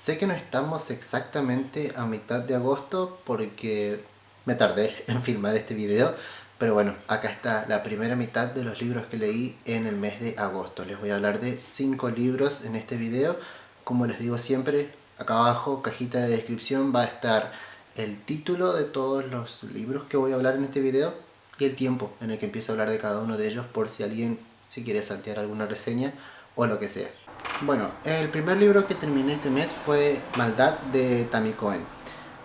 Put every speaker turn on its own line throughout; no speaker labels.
Sé que no estamos exactamente a mitad de agosto porque me tardé en filmar este video, pero bueno, acá está la primera mitad de los libros que leí en el mes de agosto. Les voy a hablar de 5 libros en este video. Como les digo siempre, acá abajo, cajita de descripción, va a estar el título de todos los libros que voy a hablar en este video y el tiempo en el que empiezo a hablar de cada uno de ellos, por si alguien se quiere saltear alguna reseña o lo que sea. Bueno, el primer libro que terminé este mes fue Maldad, de Tammy Cohen.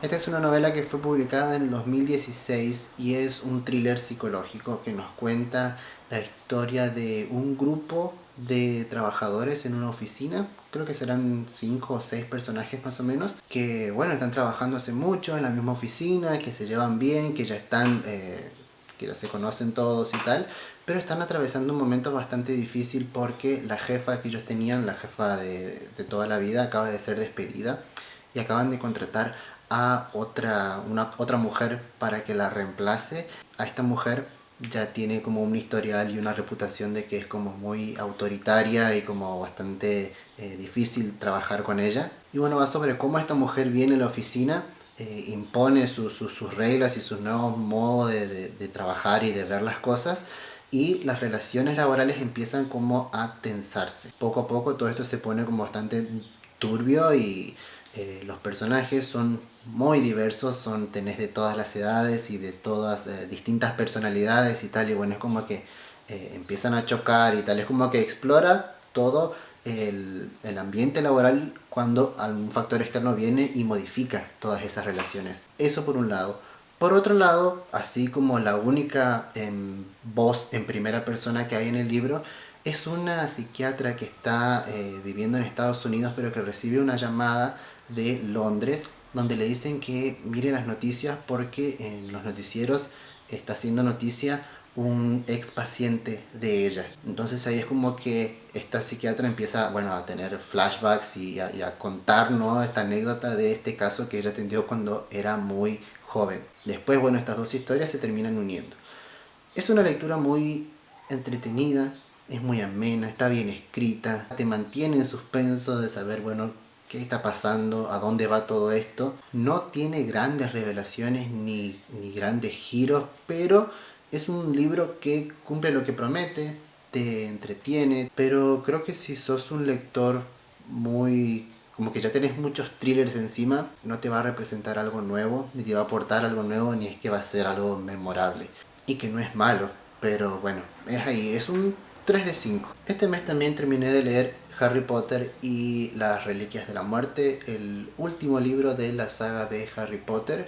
Esta es una novela que fue publicada en el 2016 y es un thriller psicológico que nos cuenta la historia de un grupo de trabajadores en una oficina. Creo que serán 5 o 6 personajes más o menos, que bueno, están trabajando hace mucho en la misma oficina, que se llevan bien, que ya están que ya se conocen todos y tal, pero están atravesando un momento bastante difícil porque la jefa que ellos tenían, la jefa de toda la vida, acaba de ser despedida y acaban de contratar a otra mujer para que la reemplace. A esta mujer ya tiene como un historial y una reputación de que es como muy autoritaria y como bastante difícil trabajar con ella. Y bueno, va sobre cómo esta mujer viene a la oficina, impone sus reglas y sus nuevos modos de trabajar y de ver las cosas, y las relaciones laborales empiezan como a tensarse. Poco a poco todo esto se pone como bastante turbio y los personajes son muy diversos, tenés de todas las edades y de todas distintas personalidades y tal, y bueno, es como que empiezan a chocar y tal, es como que explora todo el ambiente laboral cuando algún factor externo viene y modifica todas esas relaciones. Eso por un lado. Por otro lado, así como la única voz en primera persona que hay en el libro, es una psiquiatra que está viviendo en Estados Unidos, pero que recibe una llamada de Londres donde le dicen que mire las noticias porque en los noticieros está haciendo noticia un ex paciente de ella. Entonces ahí es como que esta psiquiatra empieza, bueno, a tener flashbacks y a contar, ¿no?, esta anécdota de este caso que ella atendió cuando era muy joven. Después, bueno, estas dos historias se terminan uniendo. Es una lectura muy entretenida, es muy amena, está bien escrita, te mantiene en suspenso de saber, bueno, qué está pasando, a dónde va todo esto. No tiene grandes revelaciones ni grandes giros, pero es un libro que cumple lo que promete, te entretiene, pero creo que si sos un lector muy, como que ya tenés muchos thrillers encima, no te va a representar algo nuevo, ni te va a aportar algo nuevo, ni es que va a ser algo memorable. Y que no es malo, pero bueno, es ahí, es un 3 de 5. Este mes también terminé de leer Harry Potter y las Reliquias de la Muerte, el último libro de la saga de Harry Potter.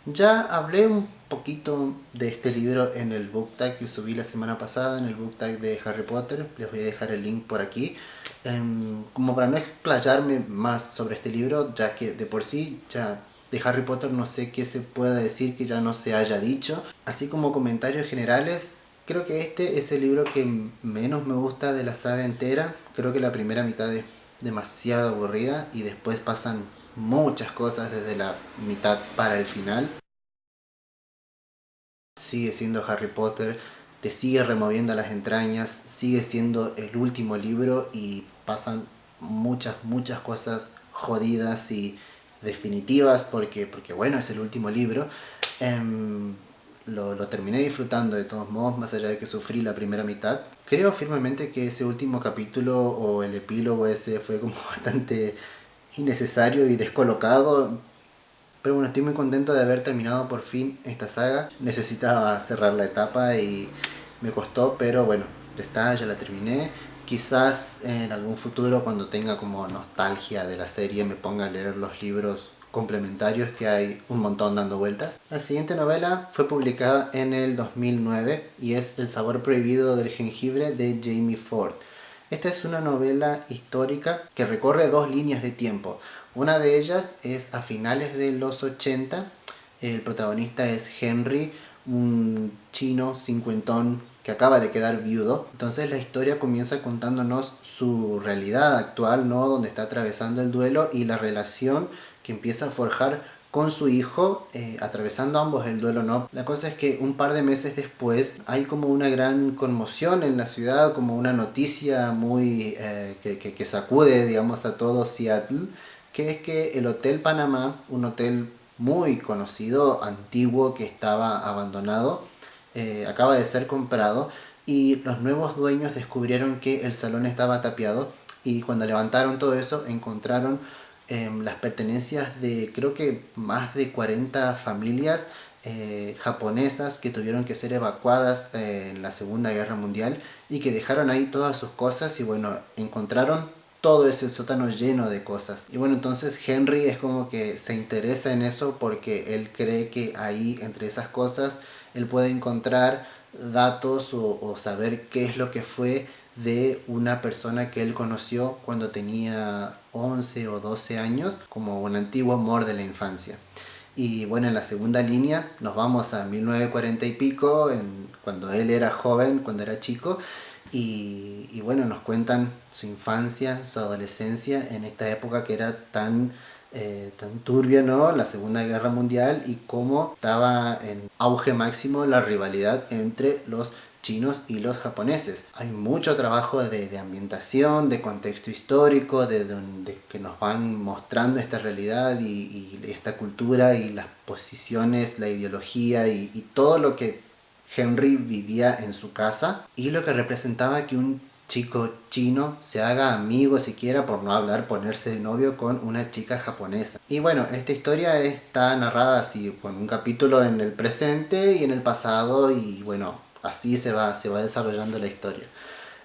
Ya hablé un poquito de este libro en el book tag que subí la semana pasada, en el book tag de Harry Potter. Les voy a dejar el link por aquí. Como para no explayarme más sobre este libro, ya que de por sí ya de Harry Potter no sé qué se pueda decir que ya no se haya dicho. Así como comentarios generales, creo que este es el libro que menos me gusta de la saga entera. Creo que la primera mitad es demasiado aburrida y después pasan muchas cosas desde la mitad para el final. Sigue siendo Harry Potter, te sigue removiendo las entrañas, sigue siendo el último libro y pasan muchas cosas jodidas y definitivas porque bueno, es el último libro. Lo terminé disfrutando de todos modos, más allá de que sufrí la primera mitad. Creo firmemente que ese último capítulo o el epílogo ese fue como bastante innecesario y descolocado. Pero bueno, estoy muy contento de haber terminado por fin esta saga. Necesitaba cerrar la etapa y me costó, pero bueno, ya está, ya la terminé. Quizás en algún futuro, cuando tenga como nostalgia de la serie, me ponga a leer los libros complementarios, que hay un montón dando vueltas. La siguiente novela fue publicada en el 2009 y es El sabor prohibido del jengibre, de Jamie Ford. Esta es una novela histórica que recorre dos líneas de tiempo. Una de ellas es a finales de los 80. El protagonista es Henry, un chino cincuentón que acaba de quedar viudo. Entonces la historia comienza contándonos su realidad actual, ¿no?, donde está atravesando el duelo y la relación que empieza a forjar con su hijo, atravesando ambos el duelo, ¿no? La cosa es que un par de meses después hay como una gran conmoción en la ciudad, como una noticia muy que sacude, digamos, a todo Seattle, que es que el Hotel Panamá, un hotel muy conocido, antiguo, que estaba abandonado, acaba de ser comprado y los nuevos dueños descubrieron que el salón estaba tapiado y cuando levantaron todo eso encontraron las pertenencias de creo que más de 40 familias japonesas que tuvieron que ser evacuadas en la Segunda Guerra Mundial y que dejaron ahí todas sus cosas y bueno, encontraron todo ese sótano lleno de cosas. Y bueno, entonces Henry es como que se interesa en eso porque él cree que ahí entre esas cosas él puede encontrar datos o saber qué es lo que fue de una persona que él conoció cuando tenía 11 o 12 años, como un antiguo amor de la infancia. Y bueno, en la segunda línea nos vamos a 1940 y pico, cuando él era joven, cuando era chico, y bueno, nos cuentan su infancia, su adolescencia en esta época que era tan turbia, ¿no? La Segunda Guerra Mundial y cómo estaba en auge máximo la rivalidad entre los chinos y los japoneses. Hay mucho trabajo de ambientación, de contexto histórico, de que nos van mostrando esta realidad y esta cultura y las posiciones, la ideología y todo lo que Henry vivía en su casa y lo que representaba que un chico chino se haga amigo siquiera, por no hablar, ponerse de novio con una chica japonesa. Y bueno, esta historia está narrada así, con un capítulo en el presente y en el pasado y bueno, así se va desarrollando la historia.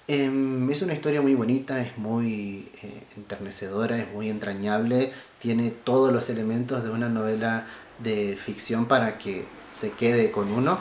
Es una historia muy bonita, es muy enternecedora, es muy entrañable, tiene todos los elementos de una novela de ficción para que se quede con uno.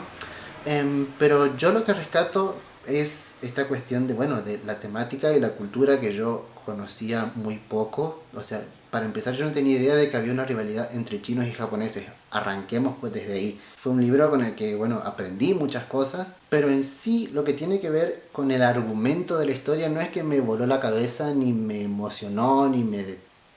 Pero yo lo que rescato es esta cuestión de, bueno, de la temática y la cultura que yo conocía muy poco. O sea, para empezar yo no tenía idea de que había una rivalidad entre chinos y japoneses. Arranquemos pues desde ahí. Fue un libro con el que, bueno, aprendí muchas cosas, pero en sí lo que tiene que ver con el argumento de la historia no es que me voló la cabeza, ni me emocionó, ni me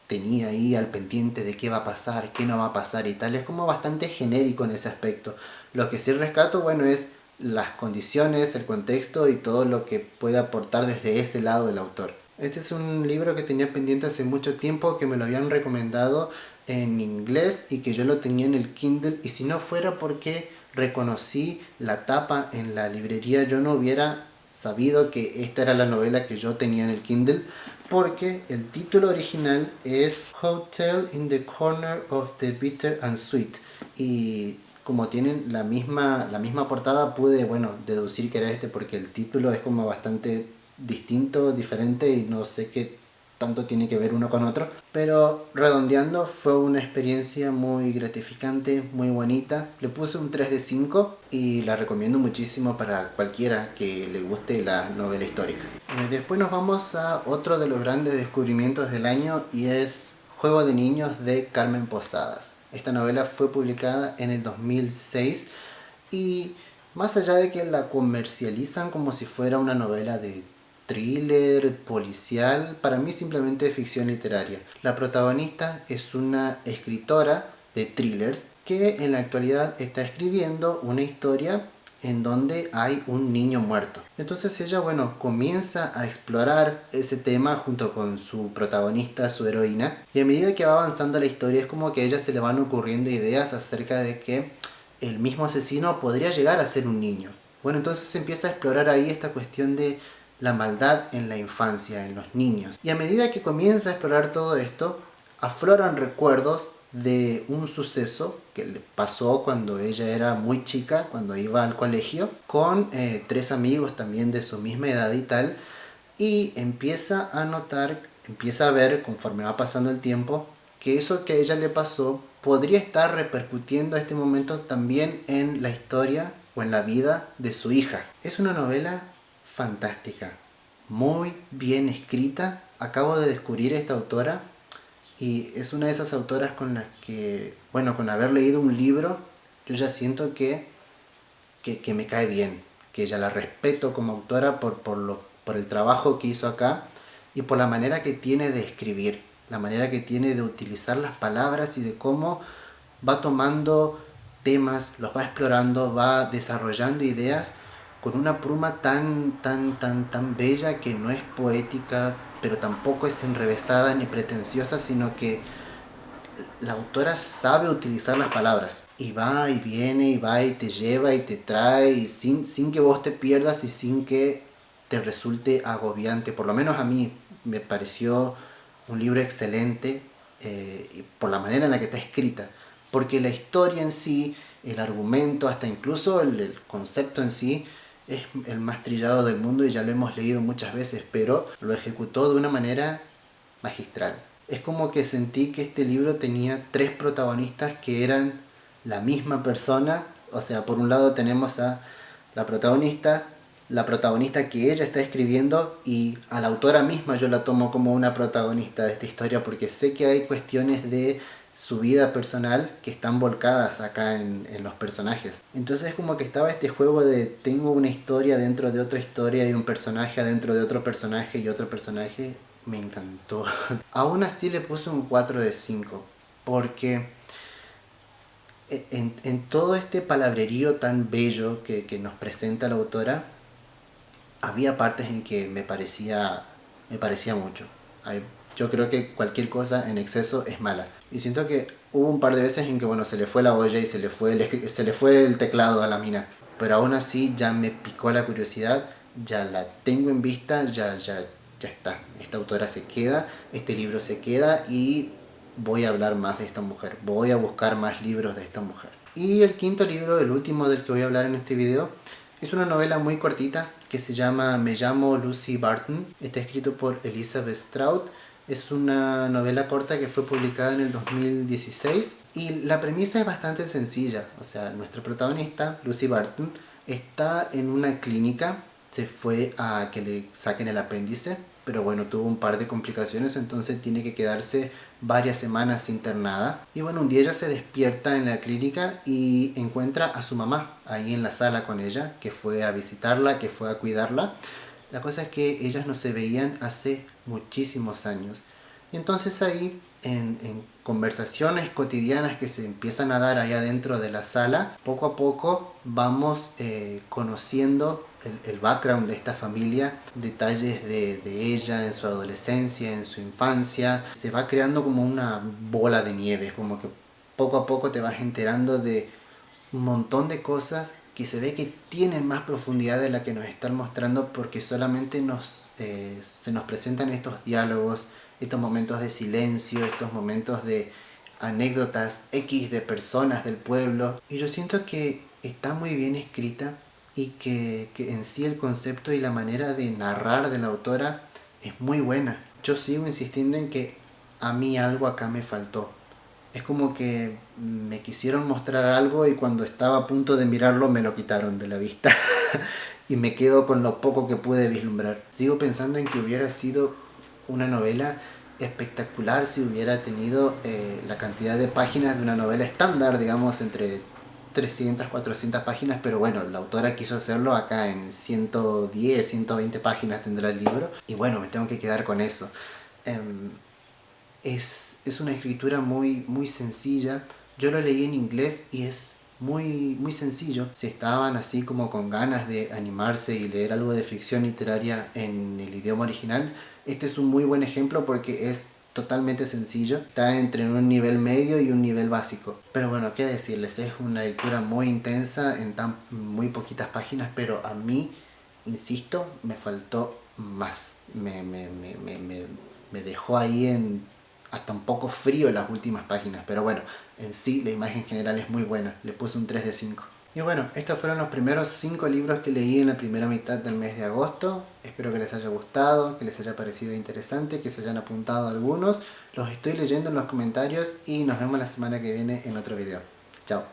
tenía ahí al pendiente de qué va a pasar, qué no va a pasar y tal. Es como bastante genérico en ese aspecto. Lo que sí rescato, bueno, es las condiciones, el contexto y todo lo que puede aportar desde ese lado del autor. Este es un libro que tenía pendiente hace mucho tiempo, que me lo habían recomendado en inglés y que yo lo tenía en el Kindle, y si no fuera porque reconocí la tapa en la librería, yo no hubiera sabido que esta era la novela que yo tenía en el Kindle, porque el título original es Hotel in the Corner of the Bitter and Sweet, y como tienen la misma portada pude, bueno, deducir que era este porque el título es como bastante distinto, diferente y no sé qué tanto tiene que ver uno con otro. Pero redondeando, fue una experiencia muy gratificante, muy bonita. Le puse un 3 de 5 y la recomiendo muchísimo para cualquiera que le guste la novela histórica. Después nos vamos a otro de los grandes descubrimientos del año y es Juego de Niños de Carmen Posadas. Esta novela fue publicada en el 2006 y más allá de que la comercializan como si fuera una novela de thriller, policial, para mí simplemente es ficción literaria. La protagonista es una escritora de thrillers que en la actualidad está escribiendo una historia en donde hay un niño muerto. Entonces ella, bueno, comienza a explorar ese tema junto con su protagonista, su heroína, y a medida que va avanzando la historia es como que a ella se le van ocurriendo ideas acerca de que el mismo asesino podría llegar a ser un niño. Bueno, entonces se empieza a explorar ahí esta cuestión de la maldad en la infancia, en los niños. Y a medida que comienza a explorar todo esto, afloran recuerdos de un suceso que le pasó cuando ella era muy chica, cuando iba al colegio, con 3 amigos también de su misma edad y tal, y empieza a notar, empieza a ver conforme va pasando el tiempo, que eso que a ella le pasó podría estar repercutiendo a este momento también en la historia o en la vida de su hija. Es una novela fantástica, muy bien escrita. Acabo de descubrir esta autora y es una de esas autoras con las que, bueno, con haber leído un libro, yo ya siento que me cae bien, que ya la respeto como autora por el trabajo que hizo acá y por la manera que tiene de escribir, la manera que tiene de utilizar las palabras y de cómo va tomando temas, los va explorando, va desarrollando ideas con una pluma tan bella que no es poética, pero tampoco es enrevesada ni pretenciosa, sino que la autora sabe utilizar las palabras. Y va y viene y va y te lleva y te trae y sin que vos te pierdas y sin que te resulte agobiante. Por lo menos a mí me pareció un libro excelente por la manera en la que está escrita. Porque la historia en sí, el argumento, hasta incluso el concepto en sí, es el más trillado del mundo y ya lo hemos leído muchas veces, pero lo ejecutó de una manera magistral. Es como que sentí que este libro tenía tres protagonistas que eran la misma persona. O sea, por un lado tenemos a la protagonista que ella está escribiendo, y a la autora misma yo la tomo como una protagonista de esta historia porque sé que hay cuestiones de su vida personal que están volcadas acá en los personajes. Entonces es como que estaba este juego de tengo una historia dentro de otra historia y un personaje adentro de otro personaje y otro personaje. Me encantó. Aún así le puse un 4 de 5 porque en todo este palabrerío tan bello que nos presenta la autora, había partes en que me parecía mucho. Yo creo que cualquier cosa en exceso es mala. Y siento que hubo un par de veces en que bueno, se le fue la olla y se le fue el teclado a la mina. Pero aún así ya me picó la curiosidad, ya la tengo en vista, ya está. Esta autora se queda, este libro se queda y voy a hablar más de esta mujer. Voy a buscar más libros de esta mujer. Y el quinto libro, el último del que voy a hablar en este video, es una novela muy cortita que se llama Me llamo Lucy Barton. Está escrito por Elizabeth Strout. Es una novela corta que fue publicada en el 2016 y la premisa es bastante sencilla. O sea, nuestra protagonista, Lucy Barton, está en una clínica. Se fue a que le saquen el apéndice, pero bueno, tuvo un par de complicaciones, entonces tiene que quedarse varias semanas internada. Y bueno, un día ella se despierta en la clínica y encuentra a su mamá ahí en la sala con ella, que fue a visitarla, que fue a cuidarla. La cosa es que ellas no se veían hace muchísimos años. Y entonces ahí, en conversaciones cotidianas que se empiezan a dar allá dentro de la sala, poco a poco vamos conociendo el background de esta familia, detalles de ella en su adolescencia, en su infancia. Se va creando como una bola de nieve, como que poco a poco te vas enterando de un montón de cosas que se ve que tienen más profundidad de la que nos están mostrando, porque solamente se nos presentan estos diálogos, estos momentos de silencio, estos momentos de anécdotas X de personas del pueblo. Y yo siento que está muy bien escrita y que en sí el concepto y la manera de narrar de la autora es muy buena. Yo sigo insistiendo en que a mí algo acá me faltó. Es como que me quisieron mostrar algo y cuando estaba a punto de mirarlo me lo quitaron de la vista y me quedo con lo poco que pude vislumbrar. Sigo pensando en que hubiera sido una novela espectacular si hubiera tenido la cantidad de páginas de una novela estándar, digamos entre 300, 400 páginas, pero bueno, la autora quiso hacerlo acá en 110, 120 páginas tendrá el libro y bueno, me tengo que quedar con eso. Es una escritura muy, muy sencilla. Yo lo leí en inglés y es muy, muy sencillo. Si estaban así como con ganas de animarse y leer algo de ficción literaria en el idioma original, este es un muy buen ejemplo porque es totalmente sencillo. Está entre un nivel medio y un nivel básico. Pero bueno, qué decirles, es una lectura muy intensa en tan muy poquitas páginas, pero a mí, insisto, me faltó más. Me dejó ahí hasta un poco frío en las últimas páginas, pero bueno, en sí la imagen general es muy buena, le puse un 3 de 5. Y bueno, estos fueron los primeros 5 libros que leí en la primera mitad del mes de agosto. Espero que les haya gustado, que les haya parecido interesante, que se hayan apuntado algunos. Los estoy leyendo en los comentarios y nos vemos la semana que viene en otro video. Chao.